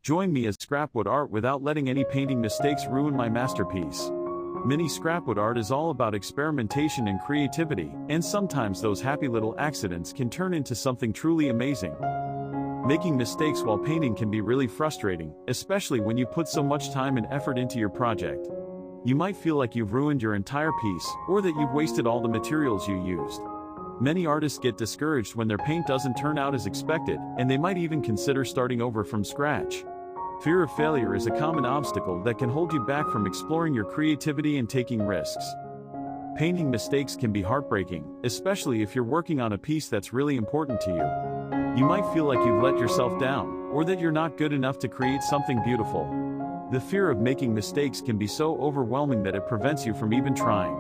Join me as scrapwood art without letting any painting mistakes ruin my masterpiece. Mini scrapwood art is all about experimentation and creativity, and sometimes those happy little accidents can turn into something truly amazing. Making mistakes while painting can be really frustrating, especially when you put so much time and effort into your project. You might feel like you've ruined your entire piece, or that you've wasted all the materials you used. Many artists get discouraged when their paint doesn't turn out as expected, and they might even consider starting over from scratch. Fear of failure is a common obstacle that can hold you back from exploring your creativity and taking risks. Painting mistakes can be heartbreaking, especially if you're working on a piece that's really important to you. You might feel like you've let yourself down, or that you're not good enough to create something beautiful. The fear of making mistakes can be so overwhelming that it prevents you from even trying.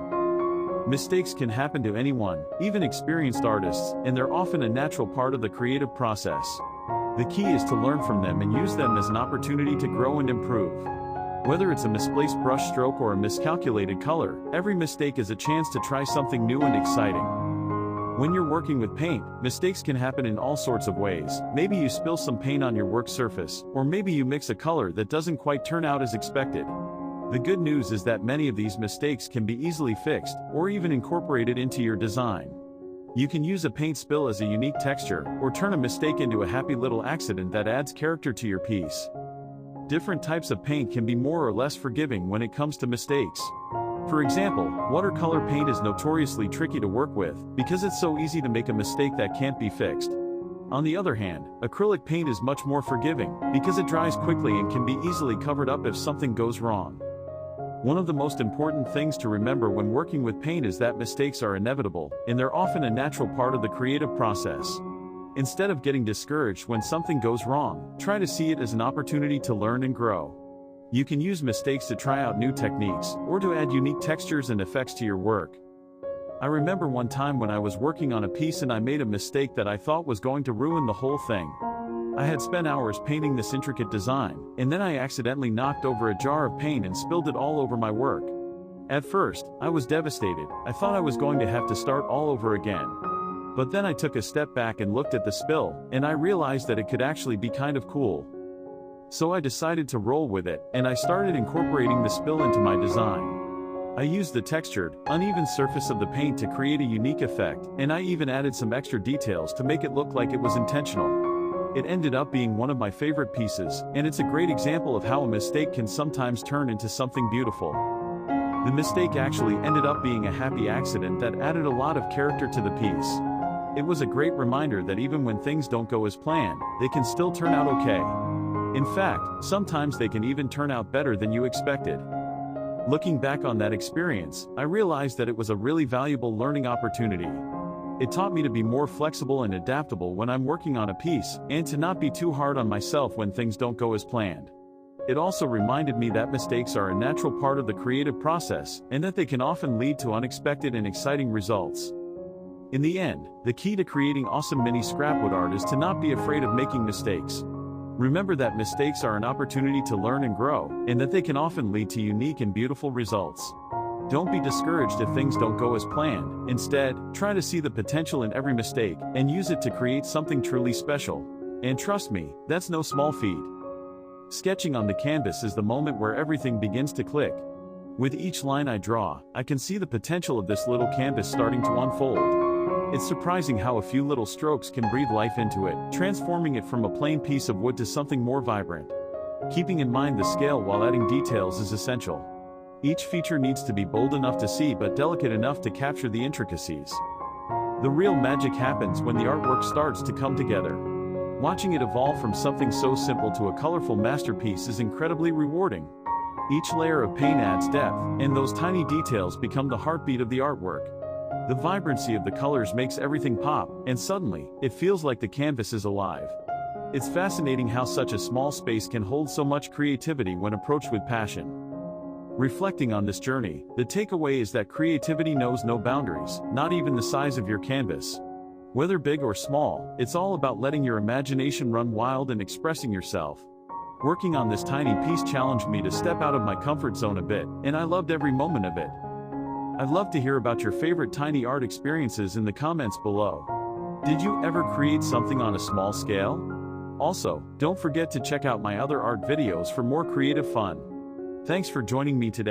Mistakes can happen to anyone, even experienced artists, and they're often a natural part of the creative process. The key is to learn from them and use them as an opportunity to grow and improve. Whether it's a misplaced brush stroke or a miscalculated color, every mistake is a chance to try something new and exciting. When you're working with paint, mistakes can happen in all sorts of ways. Maybe you spill some paint on your work surface, or maybe you mix a color that doesn't quite turn out as expected. The good news is that many of these mistakes can be easily fixed, or even incorporated into your design. You can use a paint spill as a unique texture, or turn a mistake into a happy little accident that adds character to your piece. Different types of paint can be more or less forgiving when it comes to mistakes. For example, watercolor paint is notoriously tricky to work with, because it's so easy to make a mistake that can't be fixed. On the other hand, acrylic paint is much more forgiving, because it dries quickly and can be easily covered up if something goes wrong. One of the most important things to remember when working with paint is that mistakes are inevitable, and they're often a natural part of the creative process. Instead of getting discouraged when something goes wrong, try to see it as an opportunity to learn and grow. You can use mistakes to try out new techniques, or to add unique textures and effects to your work. I remember one time when I was working on a piece and I made a mistake that I thought was going to ruin the whole thing. I had spent hours painting this intricate design, and then I accidentally knocked over a jar of paint and spilled it all over my work. At first, I was devastated. I thought I was going to have to start all over again. But then I took a step back and looked at the spill, and I realized that it could actually be kind of cool. So I decided to roll with it, and I started incorporating the spill into my design. I used the textured, uneven surface of the paint to create a unique effect, and I even added some extra details to make it look like it was intentional. It ended up being one of my favorite pieces, and it's a great example of how a mistake can sometimes turn into something beautiful. The mistake actually ended up being a happy accident that added a lot of character to the piece. It was a great reminder that even when things don't go as planned, they can still turn out okay. In fact, sometimes they can even turn out better than you expected. Looking back on that experience, I realized that it was a really valuable learning opportunity. It taught me to be more flexible and adaptable when I'm working on a piece, and to not be too hard on myself when things don't go as planned. It also reminded me that mistakes are a natural part of the creative process, and that they can often lead to unexpected and exciting results. In the end, the key to creating awesome mini scrapwood art is to not be afraid of making mistakes. Remember that mistakes are an opportunity to learn and grow, and that they can often lead to unique and beautiful results. Don't be discouraged if things don't go as planned. Instead, try to see the potential in every mistake, and use it to create something truly special. And trust me, that's no small feat. Sketching on the canvas is the moment where everything begins to click. With each line I draw, I can see the potential of this little canvas starting to unfold. It's surprising how a few little strokes can breathe life into it, transforming it from a plain piece of wood to something more vibrant. Keeping in mind the scale while adding details is essential. Each feature needs to be bold enough to see but delicate enough to capture the intricacies. The real magic happens when the artwork starts to come together. Watching it evolve from something so simple to a colorful masterpiece is incredibly rewarding. Each layer of paint adds depth, and those tiny details become the heartbeat of the artwork. The vibrancy of the colors makes everything pop, and suddenly, it feels like the canvas is alive. It's fascinating how such a small space can hold so much creativity when approached with passion. Reflecting on this journey, the takeaway is that creativity knows no boundaries, not even the size of your canvas. Whether big or small, it's all about letting your imagination run wild and expressing yourself. Working on this tiny piece challenged me to step out of my comfort zone a bit, and I loved every moment of it. I'd love to hear about your favorite tiny art experiences in the comments below. Did you ever create something on a small scale? Also, don't forget to check out my other art videos for more creative fun. Thanks for joining me today.